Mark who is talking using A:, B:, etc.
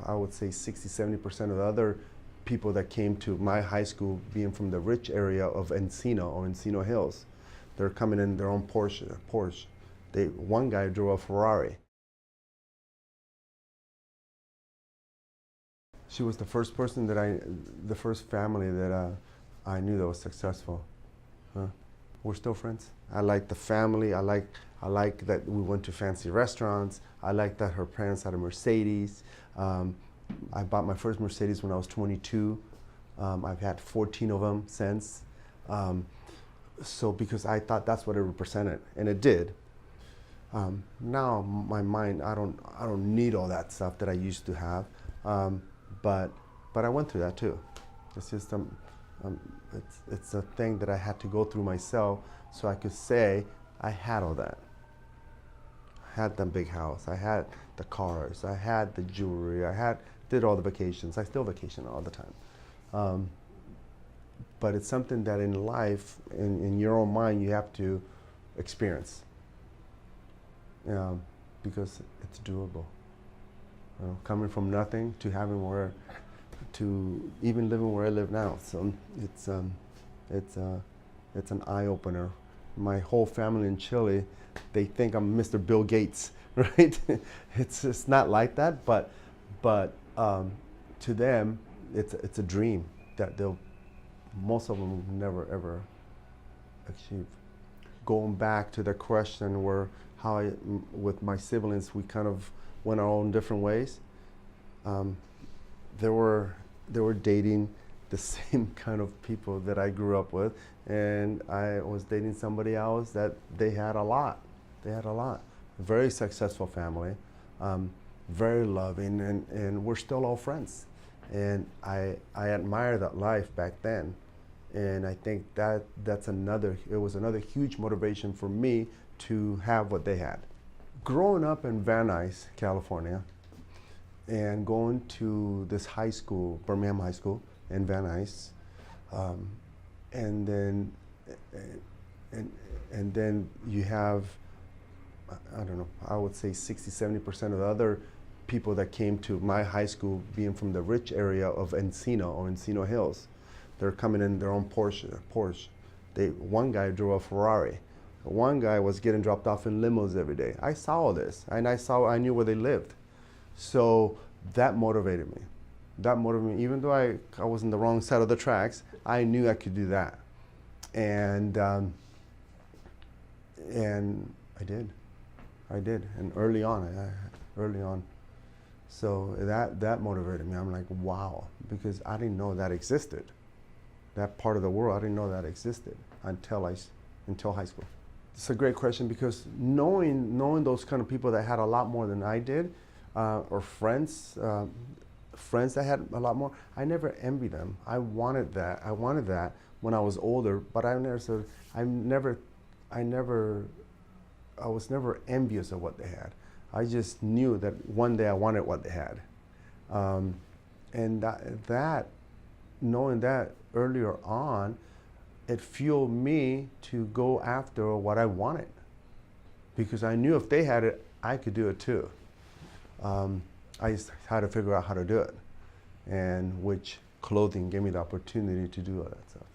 A: I would say 60–70% of the other people that came to my high school being from the rich area of Encino or Encino Hills. They're coming in their own Porsche. One guy drove a Ferrari. She was the first person the first family that I knew that was successful. We're still friends. I like the family. I like that we went to fancy restaurants. I like that her parents had a Mercedes. I bought my first Mercedes when I was 22. I've had 14 of them since. So because I thought that's what it represented, and it did. Now my mind, I don't need all that stuff that I used to have. But I went through that too. It's just it's a thing that I had to go through myself, so I could say I had all that. I had the big house. I had the cars. I had the jewelry. Did all the vacations. I still vacation all the time. But it's something that in life, in your own mind, you have to experience. Because it's doable. Coming from nothing to having to even living where I live now. So it's an eye opener. My whole family in Chile, they think I'm Mr. Bill Gates, right? It's not like that, but to them, it's a dream that most of them will never ever achieve. Going back to the question where with my siblings, we kind of went our own different ways. They were dating the same kind of people that I grew up with, and I was dating somebody else that they had a lot. Very successful family, very loving, and we're still all friends. And I admire that life back then, and I think it was another huge motivation for me to have what they had. Growing up in Van Nuys, California, and going to this high school, Birmingham High School in Van Nuys, and then you have, I don't know, I would say 60–70% of the other people that came to my high school being from the rich area of Encino or Encino Hills. They're coming in their own Porsche. One guy drove a Ferrari. One guy was getting dropped off in limos every day. I saw all this, and I knew where they lived. So that motivated me. Even though I was in the wrong side of the tracks, I knew I could do that. And I did, and early on. So that motivated me. I'm like, wow, because I didn't know that existed. That part of the world, I didn't know that existed until high school. It's a great question, because knowing those kind of people that had a lot more than I did, or friends that had a lot more, I never envied them. I wanted that when I was older, but I was never envious of what they had. I just knew that one day I wanted what they had. And knowing that earlier on, it fueled me to go after what I wanted, because I knew if they had it, I could do it too. I just had to figure out how to do it, and which clothing gave me the opportunity to do all that stuff.